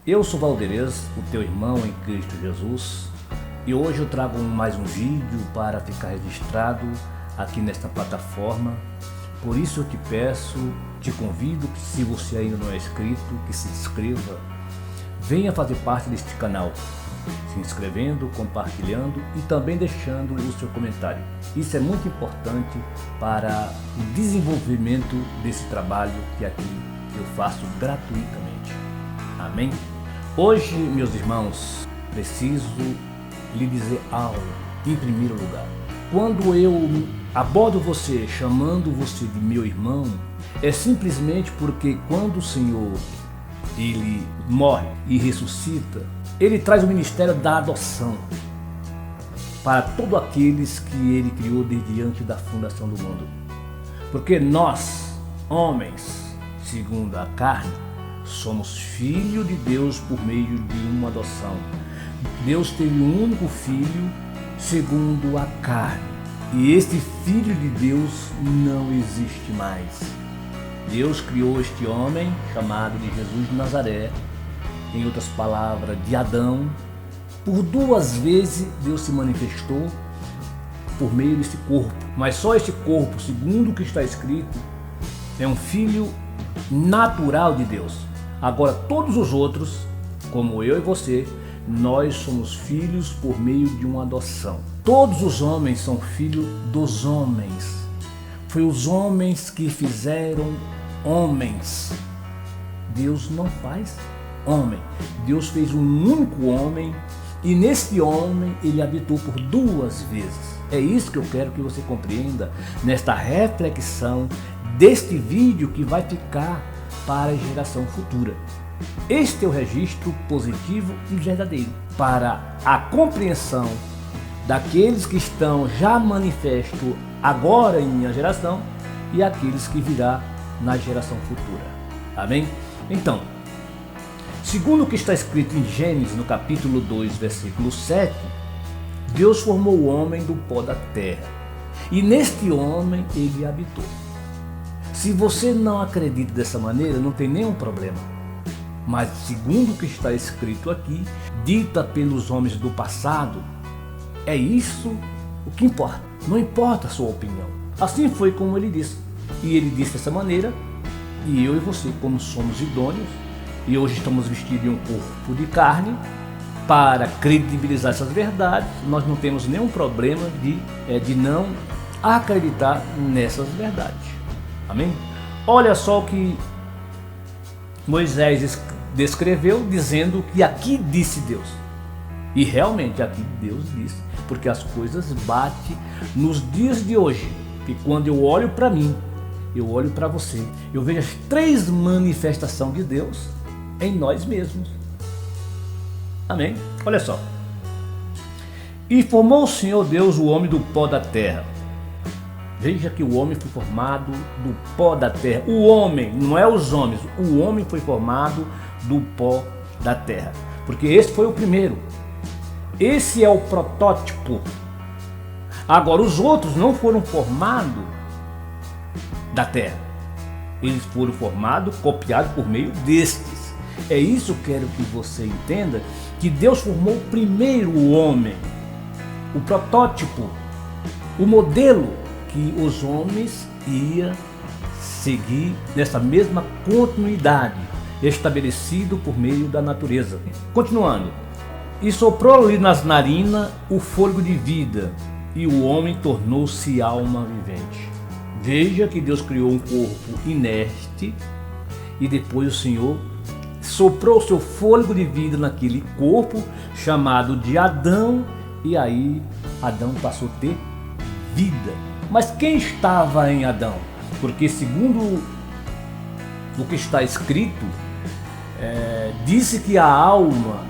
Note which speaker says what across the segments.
Speaker 1: Eu sou Valderez, o teu irmão em Cristo Jesus, e hoje eu trago mais um vídeo para ficar registrado aqui nesta plataforma. Por isso eu te peço, te convido que, se você ainda não é inscrito, que se inscreva, venha fazer parte deste canal, se inscrevendo, compartilhando e também deixando o seu comentário. Isso é muito importante para o desenvolvimento desse trabalho que aqui eu faço gratuitamente. Amém? Hoje, meus irmãos, preciso lhe dizer algo em primeiro lugar. Quando eu abordo você chamando você de meu irmão, é simplesmente porque quando o Senhor ele morre e ressuscita, ele traz o ministério da adoção para todos aqueles que ele criou desde antes da fundação do mundo. Porque nós, homens, segundo a carne, somos filhos de Deus por meio de uma adoção. Deus teve um único filho segundo a carne, e este filho de Deus não existe mais. Deus criou este homem chamado de Jesus de Nazaré, em outras palavras, de Adão. Por duas vezes Deus se manifestou por meio deste corpo, mas só este corpo, segundo o que está escrito, é um filho natural de Deus. Agora todos os outros, como eu e você, nós somos filhos por meio de uma adoção. Todos os homens são filhos dos homens. Foi os homens que fizeram homens. Deus não faz homem. Deus fez um único homem e nesse homem ele habitou por duas vezes. É isso que eu quero que você compreenda nesta reflexão deste vídeo que vai ficar para a geração futura. Este é o registro positivo e verdadeiro para a compreensão daqueles que estão já manifestos agora em minha geração e aqueles que virá na geração futura. Amém? Então, segundo o que está escrito em Gênesis, no capítulo 2, versículo 7, Deus formou o homem do pó da terra e neste homem ele habitou. Se você não acredita dessa maneira, não tem nenhum problema. Mas segundo o que está escrito aqui, dita pelos homens do passado, é isso o que importa. Não importa a sua opinião. Assim foi como ele disse. E ele disse dessa maneira, e eu e você, como somos idôneos, e hoje estamos vestidos em um corpo de carne, para credibilizar essas verdades, nós não temos nenhum problema de não acreditar nessas verdades. Amém? Olha só o que Moisés descreveu, dizendo que aqui disse Deus. E realmente aqui Deus disse, porque as coisas batem nos dias de hoje. E quando eu olho para mim, eu olho para você, eu vejo as três manifestações de Deus em nós mesmos. Amém? Olha só. E formou o Senhor Deus o homem do pó da terra. Veja que o homem foi formado do pó da terra. O homem, não é os homens, o homem foi formado do pó da terra. Porque esse foi o primeiro. Esse é o protótipo. Agora, os outros não foram formados da terra. Eles foram formados, copiados por meio destes. É isso que eu quero que você entenda, que Deus formou primeiro o homem. O protótipo, o modelo que os homens iam seguir nessa mesma continuidade estabelecido por meio da natureza. Continuando. E soprou-lhe nas narinas o fôlego de vida, e o homem tornou-se alma vivente. Veja que Deus criou um corpo inerte e depois o Senhor soprou o seu fôlego de vida naquele corpo chamado de Adão, e aí Adão passou a ter vida. Mas quem estava em Adão? Porque segundo o que está escrito, disse que a alma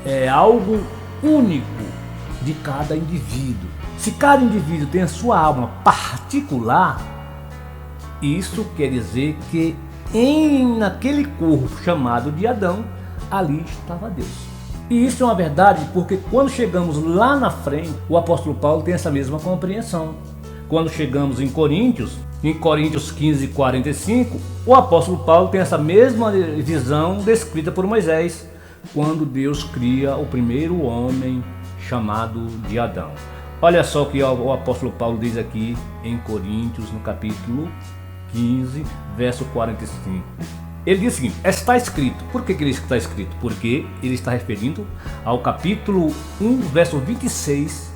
Speaker 1: é algo único de cada indivíduo. Se cada indivíduo tem a sua alma particular, isso quer dizer que naquele corpo chamado de Adão, ali estava Deus. E isso é uma verdade porque quando chegamos lá na frente, o apóstolo Paulo tem essa mesma compreensão. Quando chegamos em Coríntios 15:45, o apóstolo Paulo tem essa mesma visão descrita por Moisés. quando Deus cria o primeiro homem chamado de Adão. Olha só o que o apóstolo Paulo diz aqui em Coríntios, no capítulo 15, verso 45. Ele diz o seguinte: está escrito. Por que ele está escrito? Porque ele está referindo ao capítulo 1, verso 26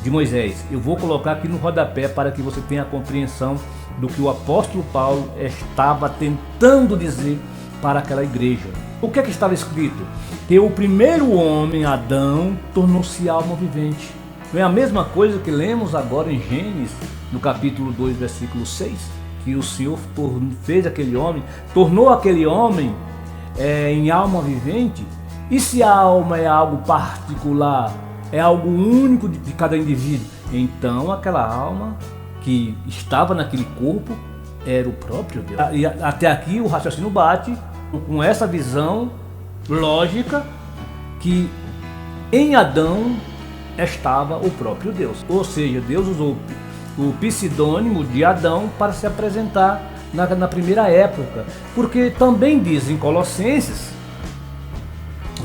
Speaker 1: de Moisés. Eu vou colocar aqui no rodapé para que você tenha a compreensão do que o apóstolo Paulo estava tentando dizer para aquela igreja. O que estava escrito? Que o primeiro homem, Adão, tornou-se alma vivente. Não é a mesma coisa que lemos agora em Gênesis, no capítulo 2, versículo 6, que o Senhor fez aquele homem, tornou aquele homem em alma vivente. E se a alma é algo particular, é algo único de cada indivíduo, então aquela alma que estava naquele corpo era o próprio Deus. E até aqui o raciocínio bate com essa visão lógica que em Adão estava o próprio Deus. Ou seja, Deus usou o pseudônimo de Adão para se apresentar na primeira época. Porque também diz em Colossenses,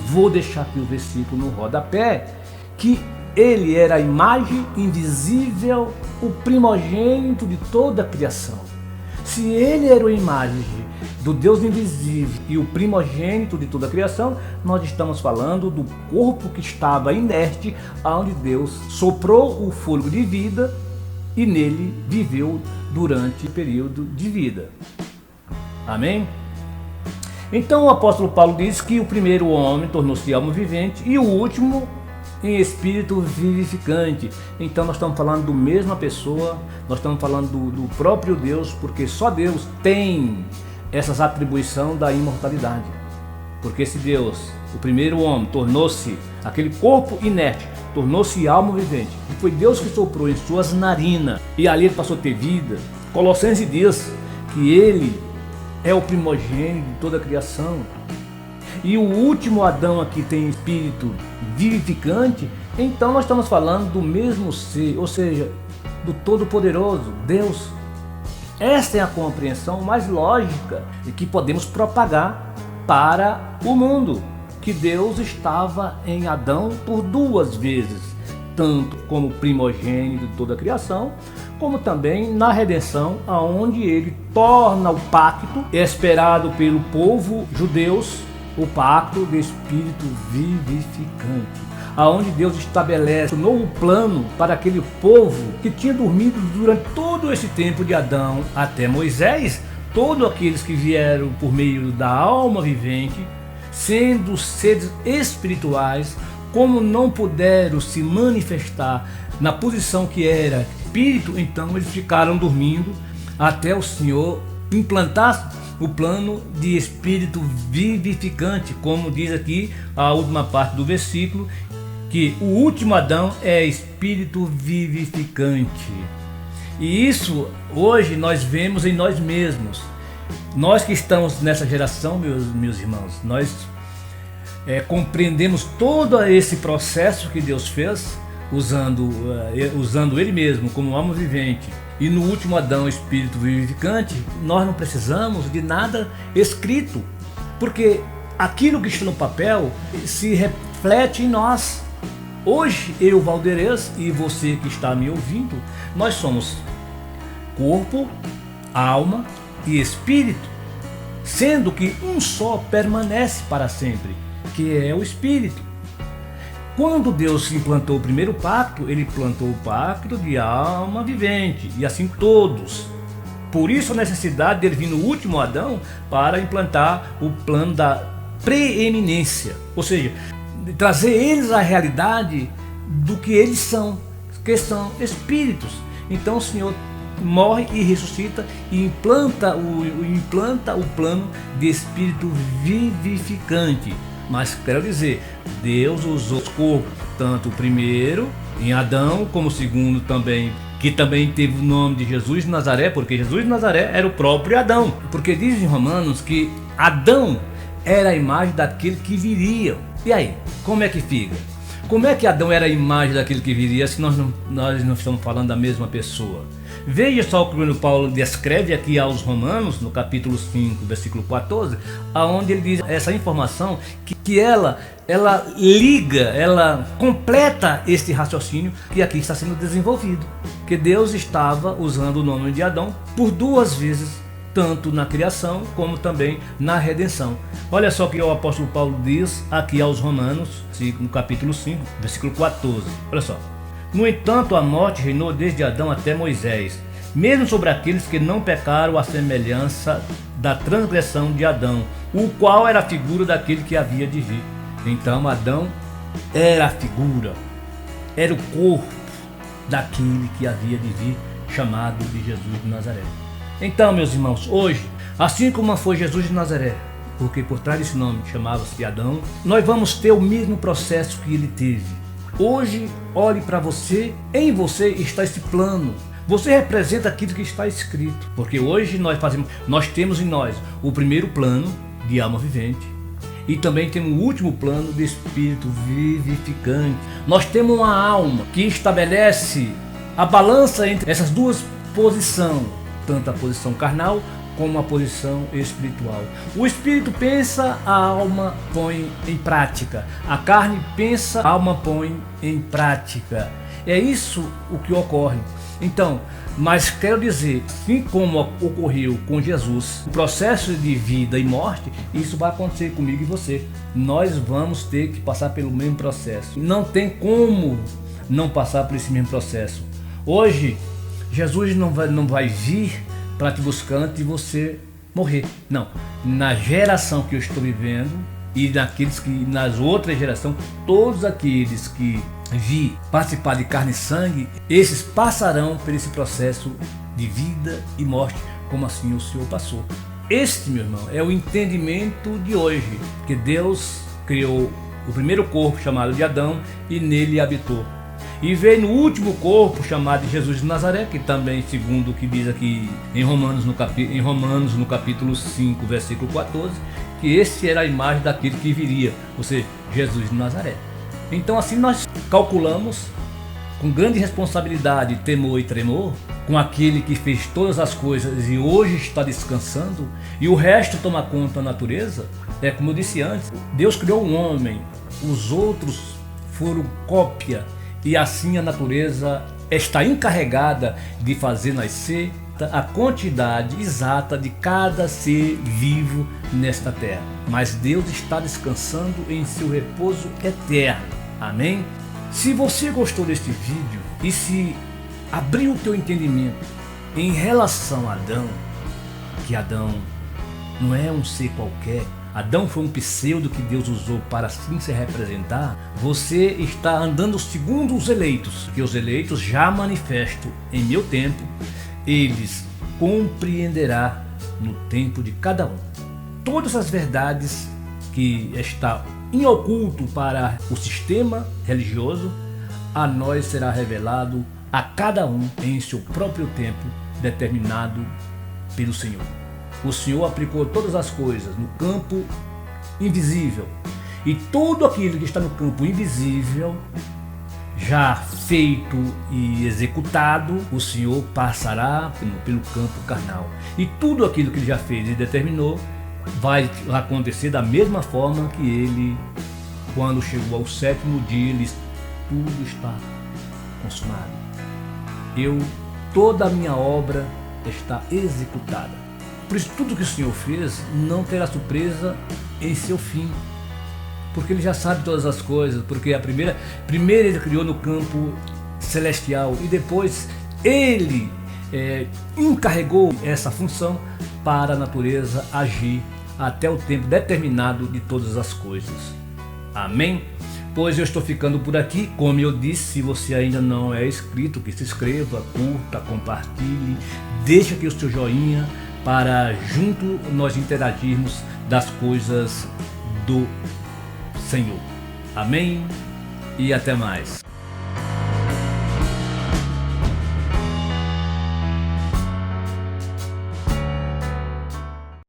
Speaker 1: vou deixar aqui o versículo no rodapé, que ele era a imagem invisível, o primogênito de toda a criação. Se ele era a imagem do Deus invisível e o primogênito de toda a criação, nós estamos falando do corpo que estava inerte, onde Deus soprou o fôlego de vida e nele viveu durante o período de vida. Amém? Então o apóstolo Paulo diz que o primeiro homem tornou-se alma vivente e o último em espírito vivificante. Então nós estamos falando da mesma pessoa, nós estamos falando do próprio Deus, porque só Deus tem essas atribuições da imortalidade. Porque se Deus, o primeiro homem, tornou-se aquele corpo inerte, tornou-se alma vivente, e foi Deus que soprou em suas narinas, e ali ele passou a ter vida. Colossenses diz que ele é o primogênito de toda a criação. E o último Adão aqui tem espírito vivificante, então nós estamos falando do mesmo ser, ou seja, do Todo-Poderoso, Deus. Esta é a compreensão mais lógica e que podemos propagar para o mundo, que Deus estava em Adão por duas vezes, tanto como primogênito de toda a criação, como também na redenção, aonde ele torna o pacto esperado pelo povo judeus, o pacto de espírito vivificante, aonde Deus estabelece um novo plano para aquele povo que tinha dormido durante todo esse tempo de Adão até Moisés. Todos aqueles que vieram por meio da alma vivente, sendo seres espirituais, como não puderam se manifestar na posição que era espírito, então eles ficaram dormindo até o Senhor implantar o plano de espírito vivificante, como diz aqui a última parte do versículo, que o último Adão é espírito vivificante. E isso hoje nós vemos em nós mesmos. Nós que estamos nessa geração, meus irmãos, nós compreendemos todo esse processo que Deus fez, usando Ele mesmo como alma vivente. E no último Adão, espírito vivificante, nós não precisamos de nada escrito, porque aquilo que está no papel se reflete em nós. Hoje, eu, Valderez, e você que está me ouvindo, nós somos corpo, alma e espírito, sendo que um só permanece para sempre, que é o espírito. Quando Deus implantou o primeiro pacto, ele implantou o pacto de alma vivente, e assim todos. Por isso a necessidade dele vir no último Adão para implantar o plano da preeminência, ou seja, trazer eles à realidade do que eles são, que são espíritos. Então o Senhor morre e ressuscita e implanta o plano de espírito vivificante. Mas quero dizer, Deus usou os corpos, tanto o primeiro em Adão, como o segundo também, que também teve o nome de Jesus de Nazaré, porque Jesus de Nazaré era o próprio Adão. Porque diz em Romanos que Adão era a imagem daquele que viria. E aí, como é que fica? Como é que Adão era a imagem daquele que viria se nós não estamos falando da mesma pessoa? Veja só o que o Paulo descreve aqui aos Romanos, no capítulo 5, versículo 14, aonde ele diz essa informação que ela liga, ela completa este raciocínio que aqui está sendo desenvolvido. Que Deus estava usando o nome de Adão por duas vezes, tanto na criação como também na redenção. Olha só o que o apóstolo Paulo diz aqui aos Romanos, no capítulo 5, versículo 14. Olha só. No entanto, a morte reinou desde Adão até Moisés, mesmo sobre aqueles que não pecaram à semelhança da transgressão de Adão, o qual era a figura daquele que havia de vir. Então Adão era a figura, era o corpo daquele que havia de vir, chamado de Jesus de Nazaré. Então, meus irmãos, hoje, assim como foi Jesus de Nazaré, porque por trás desse nome chamava-se Adão, nós vamos ter o mesmo processo que ele teve. Hoje, olhe para você, em você está esse plano. Você representa aquilo que está escrito, porque hoje nós temos em nós o primeiro plano de alma vivente e também temos o último plano de espírito vivificante. Nós temos uma alma que estabelece a balança entre essas duas posições, tanto a posição carnal como a posição espiritual. O espírito pensa, a alma põe em prática. A carne pensa, a alma põe em prática. É isso o que ocorre. Então, mas quero dizer, assim como ocorreu com Jesus, o processo de vida e morte, isso vai acontecer comigo e você. Nós vamos ter que passar pelo mesmo processo. Não tem como não passar por esse mesmo processo. Hoje, Jesus não vai vir para te buscar antes de você morrer. Não. Na geração que eu estou vivendo e nas outras gerações, todos aqueles que vi participar de carne e sangue, esses passarão por esse processo de vida e morte, como assim o Senhor passou. Este, meu irmão, é o entendimento de hoje, que Deus criou o primeiro corpo chamado de Adão e nele habitou. E veio no último corpo chamado de Jesus de Nazaré, que também, segundo o que diz aqui em Romanos no capítulo 5, versículo 14, que esse era a imagem daquele que viria, ou seja, Jesus de Nazaré. Então assim nós calculamos com grande responsabilidade, temor e tremor, com aquele que fez todas as coisas e hoje está descansando, e o resto toma conta da natureza. É como eu disse antes, Deus criou um homem, os outros foram cópia, e assim a natureza está encarregada de fazer nascer a quantidade exata de cada ser vivo nesta terra. Mas Deus está descansando em seu repouso eterno. Amém? Se você gostou deste vídeo e se abriu o teu entendimento em relação a Adão, que Adão não é um ser qualquer, Adão foi um pseudo que Deus usou para assim se representar, você está andando segundo os eleitos, que os eleitos já manifestam em meu tempo, eles compreenderá no tempo de cada um. Todas as verdades que está em oculto para o sistema religioso, a nós será revelado a cada um em seu próprio tempo determinado pelo Senhor. O Senhor aplicou todas as coisas no campo invisível, e tudo aquilo que está no campo invisível, já feito e executado, o Senhor passará pelo campo carnal. E tudo aquilo que ele já fez e determinou vai acontecer da mesma forma que ele, quando chegou ao sétimo dia, ele disse: tudo está consumado. Toda a minha obra está executada. Por isso, tudo que o Senhor fez não terá surpresa em seu fim, porque ele já sabe todas as coisas, porque primeiro ele criou no campo celestial e depois ele encarregou essa função para a natureza agir até o tempo determinado de todas as coisas. Amém? Pois eu estou ficando por aqui. Como eu disse, se você ainda não é inscrito, que se inscreva, curta, compartilhe, deixa aqui o seu joinha para junto nós interagirmos das coisas do Senhor. Amém? E até mais.